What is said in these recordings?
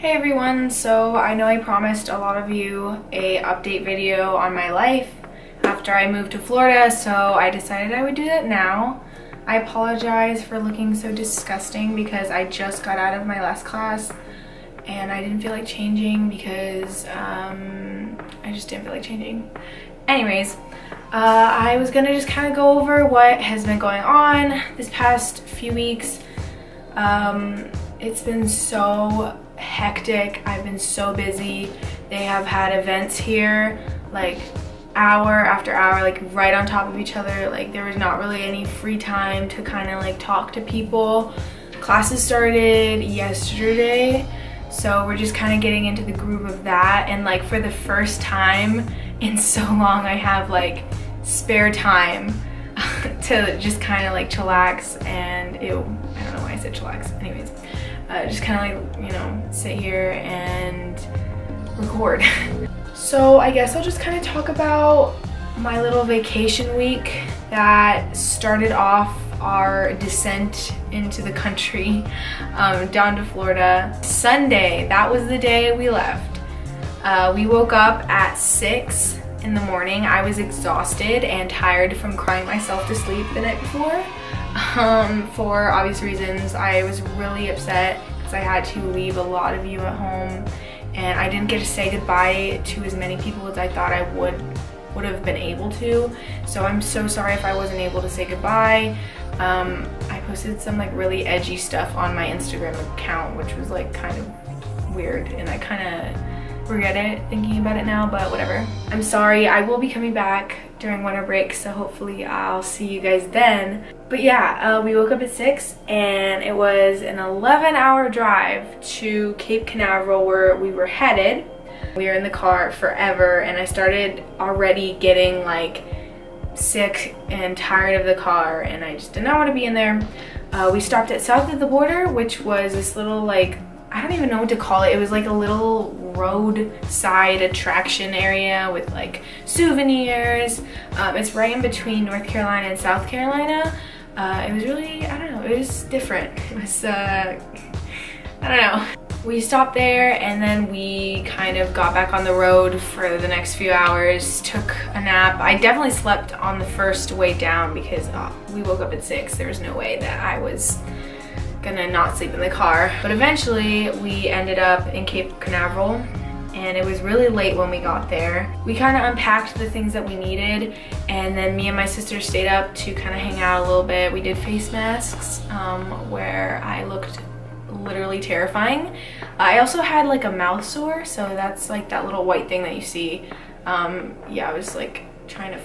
Hey everyone, so I know I promised a lot of you a update video on my life after I moved to Florida, so I decided I would do that now. I apologize for looking so disgusting because I just got out of my last class and I didn't feel like changing because I just didn't feel like changing. Anyways, I was gonna just kind of go over what has been going on this past few weeks. It's been so hectic. I've been so busy. They have had events here like hour after hour, like right on top of each other. Like there was not really any free time to kind of like talk to people. Classes started yesterday, so we're just kind of getting into the groove of that, and like for the first time in so long I have like spare time to just kind of like chillax and I don't know why I said chillax. Anyways, just kind of like, you know, sit here and record. So I guess I'll just kind of talk about my little vacation week that started off our descent into the country, down to Florida. Sunday, that was the day we left. We woke up at 6 in the morning. I was exhausted and tired from crying myself to sleep the night before. For obvious reasons. I was really upset because I had to leave a lot of you at home and I didn't get to say goodbye to as many people as I thought I would have been able to. So I'm so sorry if I wasn't able to say goodbye. I posted some like really edgy stuff on my Instagram account, which was like kind of weird, and I kind of regret it thinking about it now, but whatever. I'm sorry. I will be coming back during winter break, so hopefully I'll see you guys then. But yeah, we woke up at 6 and it was an 11-hour drive to Cape Canaveral where we were headed. We were in the car forever and I started already getting like sick and tired of the car and I just did not want to be in there. We stopped at south of the border, which was this little like, I don't even know what to call it. It was like a little roadside attraction area with like souvenirs. It's right in between North Carolina and South Carolina. It was really, I don't know, it was different. It was, I don't know. We stopped there and then we kind of got back on the road for the next few hours, took a nap. I definitely slept on the first way down because we woke up at 6. There was no way that I was gonna not sleep in the car. But eventually we ended up in Cape Canaveral and it was really late when we got there. We kind of unpacked the things that we needed and then me and my sister stayed up to kind of hang out a little bit. We did face masks where I looked literally terrifying. I also had like a mouth sore, so that's like that little white thing that you see. Yeah, I was like trying to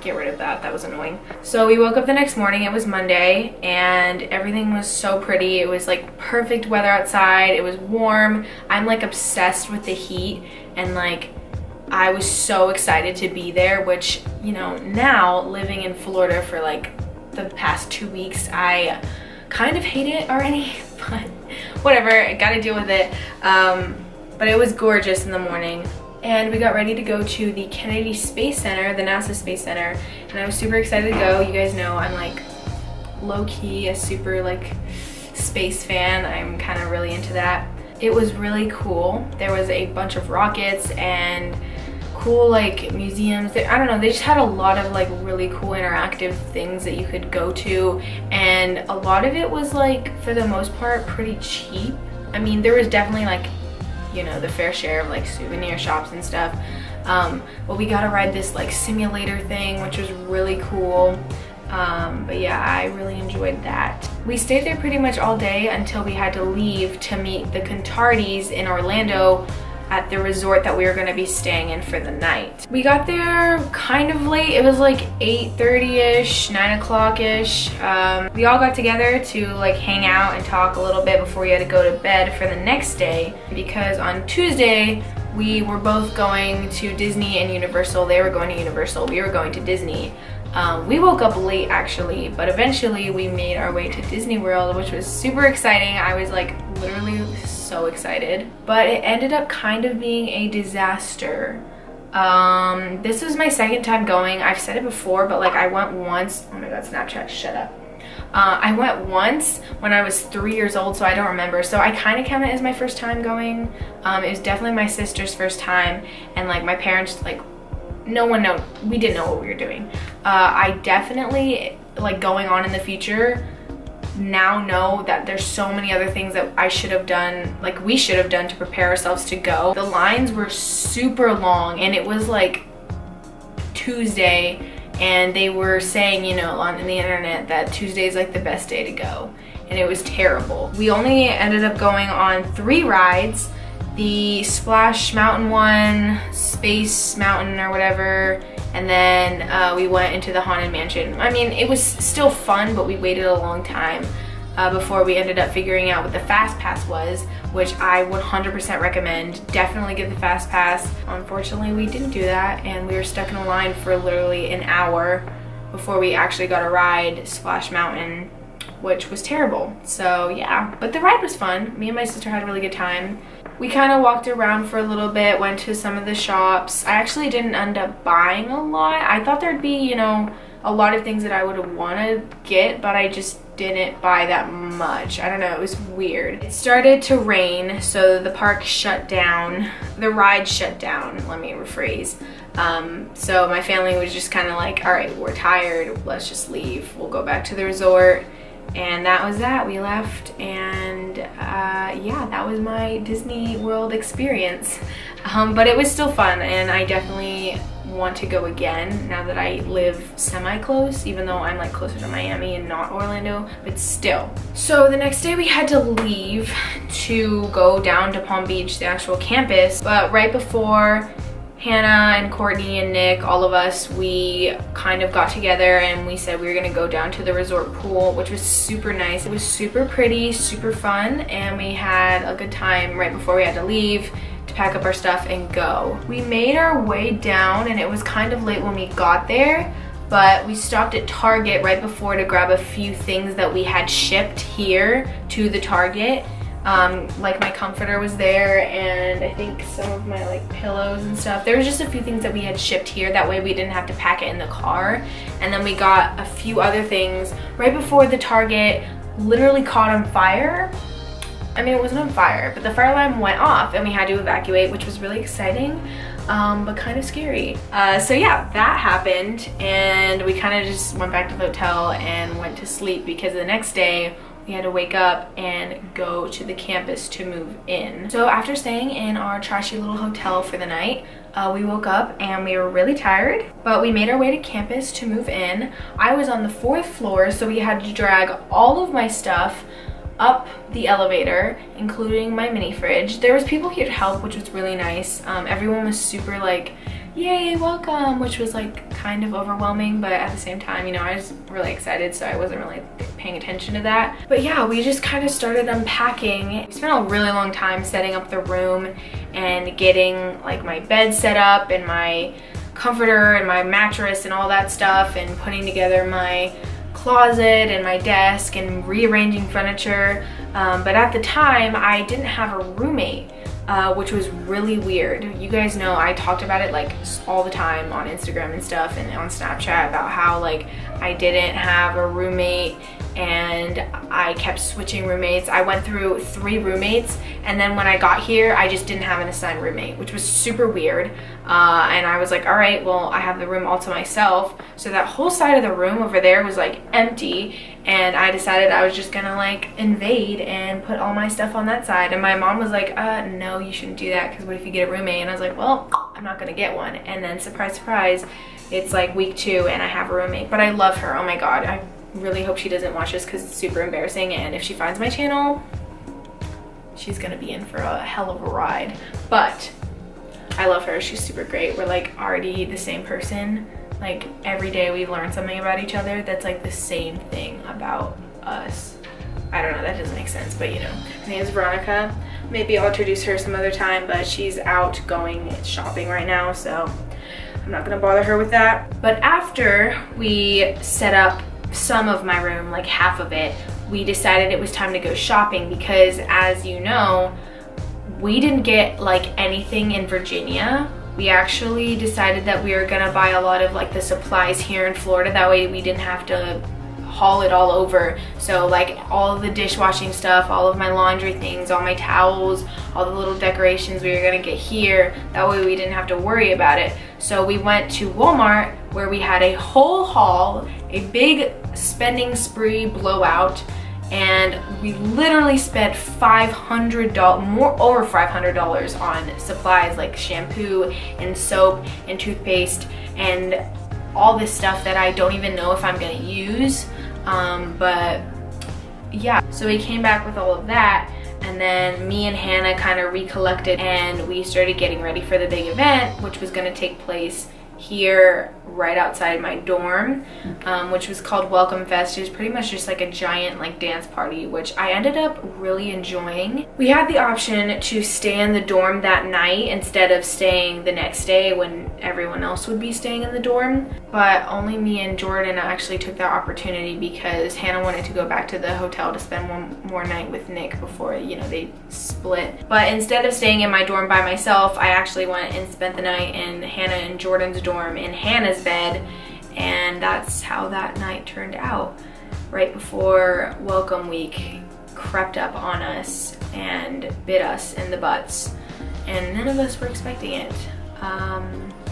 get rid of that. That was annoying. So we woke up the next morning. It was Monday and everything was so pretty. It was like perfect weather outside. It was warm. I'm like obsessed with the heat and like I was so excited to be there, which, you know, now living in Florida for like the past 2 weeks, I kind of hate it already, but whatever, I gotta deal with it. But it was gorgeous in the morning. And we got ready to go to the Kennedy Space Center, the NASA Space Center, and I was super excited to go. You guys know I'm like low-key a super like space fan. I'm kind of really into that. It was really cool. There was a bunch of rockets and cool like museums. I don't know, they just had a lot of like really cool interactive things that you could go to, and a lot of it was like for the most part pretty cheap. I mean, there was definitely like, you know, the fair share of like souvenir shops and stuff, but we got to ride this like simulator thing, which was really cool. But yeah, I really enjoyed that. We stayed there pretty much all day until we had to leave to meet the Contardis in Orlando at the resort that we were going to be staying in for the night. We got there kind of late. It was like 8:30ish, 9 o'clock-ish. We all got together to like hang out and talk a little bit before we had to go to bed for the next day, because on Tuesday we were both going to Disney and Universal. They were going to Universal, we were going to Disney. We woke up late actually, but eventually we made our way to Disney World, which was super exciting. I was like literally so excited, but it ended up kind of being a disaster. This was my second time going. I've said it before, but like I went once. Oh my god, Snapchat, shut up. I went once when I was 3 years old, so I don't remember. So I kind of count it as my first time going. It was definitely my sister's first time, and like my parents, like we didn't know what we were doing. I definitely, like, going on in the future, now know that there's so many other things that I should have done, like we should have done, to prepare ourselves to go. The lines were super long, and it was like Tuesday, and they were saying, you know, on the internet that Tuesday is like the best day to go, and it was terrible. We only ended up going on 3 rides: the Splash Mountain one, Space Mountain or whatever, and then we went into the Haunted Mansion. I mean, it was still fun, but we waited a long time before we ended up figuring out what the Fast Pass was, which I would 100% recommend. Definitely get the Fast Pass. Unfortunately, we didn't do that, and we were stuck in a line for literally an hour before we actually got a ride Splash Mountain, which was terrible. So yeah, but the ride was fun. Me and my sister had a really good time. We kind of walked around for a little bit, went to some of the shops. I actually didn't end up buying a lot. I thought there'd be, you know, a lot of things that I would have wanted to get, but I just didn't buy that much. I don't know, it was weird. It started to rain, so the park shut down. The ride shut down, let me rephrase. So my family was just kind of like, all right, we're tired, let's just leave. We'll go back to the resort. And that was that. We left, and yeah, that was my Disney World experience. But it was still fun, and I definitely want to go again now that I live semi-close, even though I'm like closer to Miami and not Orlando, but still. So the next day we had to leave to go down to Palm Beach, the actual campus, but right before Hannah and Courtney and Nick, all of us, we kind of got together and we said we were gonna go down to the resort pool, which was super nice. It was super pretty, super fun, and we had a good time right before we had to leave to pack up our stuff and go. We made our way down, and it was kind of late when we got there, but we stopped at Target right before to grab a few things that we had shipped here to the Target. Like my comforter was there, and I think some of my like pillows and stuff. There was just a few things that we had shipped here, that way we didn't have to pack it in the car. And then we got a few other things right before the Target literally caught on fire. I mean, it wasn't on fire, but the fire alarm went off and we had to evacuate, which was really exciting, but kind of scary. So yeah, that happened, and we kind of just went back to the hotel and went to sleep, because the next day we had to wake up and go to the campus to move in. So after staying in our trashy little hotel for the night, we woke up and we were really tired, but we made our way to campus to move in. I was on the 4th floor, so we had to drag all of my stuff up the elevator, including my mini fridge. There was people here to help, which was really nice. Everyone was super like, yay, welcome, which was like kind of overwhelming, but at the same time, you know, I was really excited, so I wasn't really paying attention to that. But yeah, we just kind of started unpacking. We spent a really long time setting up the room and getting like my bed set up and my comforter and my mattress and all that stuff, and putting together my closet and my desk and rearranging furniture. But at the time, I didn't have a roommate, which was really weird. You guys know I talked about it like all the time on Instagram and stuff, and on Snapchat, about how like I didn't have a roommate and I kept switching roommates. I went through 3 roommates, and then when I got here, I just didn't have an assigned roommate, which was super weird. And I was like, all right, well, I have the room all to myself. So that whole side of the room over there was like empty, and I decided I was just gonna like invade and put all my stuff on that side. And my mom was like, no, you shouldn't do that, because what if you get a roommate? And I was like, well, I'm not gonna get one. And then surprise, surprise, it's like week 2 and I have a roommate. But I love her, oh my god. I really hope she doesn't watch this, because it's super embarrassing, and if she finds my channel, she's gonna be in for a hell of a ride. But I love her, she's super great. We're like already the same person. Like every day we learn something about each other that's like the same thing about us. I don't know, that doesn't make sense, but you know. Her name is Veronica. Maybe I'll introduce her some other time, but she's out going shopping right now, so I'm not gonna bother her with that. But after we set up some of my room, like half of it, we decided it was time to go shopping, because as you know, we didn't get like anything in Virginia. We actually decided that we were gonna buy a lot of like the supplies here in Florida, that way we didn't have to haul it all over. So like all of the dishwashing stuff, all of my laundry things, all my towels, all the little decorations we were gonna get here, that way we didn't have to worry about it. So we went to Walmart where we had a whole haul, a big spending spree blowout, and we literally spent $500, over $500 on supplies like shampoo and soap and toothpaste and all this stuff that I don't even know if I'm gonna use. But yeah, so we came back with all of that, and then me and Hannah kind of recollected and we started getting ready for the big event, which was gonna take place here right outside my dorm, which was called Welcome Fest. It was pretty much just like a giant like dance party, which I ended up really enjoying. We had the option to stay in the dorm that night instead of staying the next day when everyone else would be staying in the dorm, but only me and Jordan actually took that opportunity because Hannah wanted to go back to the hotel to spend one more night with Nick before, you know, they split. But instead of staying in my dorm by myself, I actually went and spent the night in Hannah and Jordan's dorm in Hannah's bed, and that's how that night turned out, right before welcome week crept up on us and bit us in the butts, and none of us were expecting it.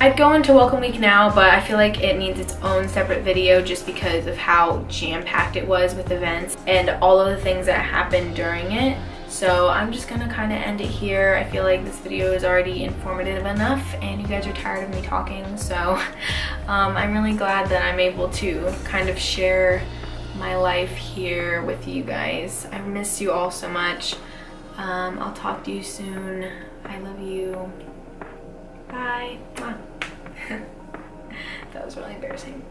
I'd go into welcome week now, but I feel like it needs its own separate video just because of how jam-packed it was with events and all of the things that happened during it. So I'm just gonna kind of end it here. I feel like this video is already informative enough and you guys are tired of me talking, so I'm really glad that I'm able to kind of share my life here with you guys. I miss you all so much. I'll talk to you soon. I love you. Bye. That was really embarrassing.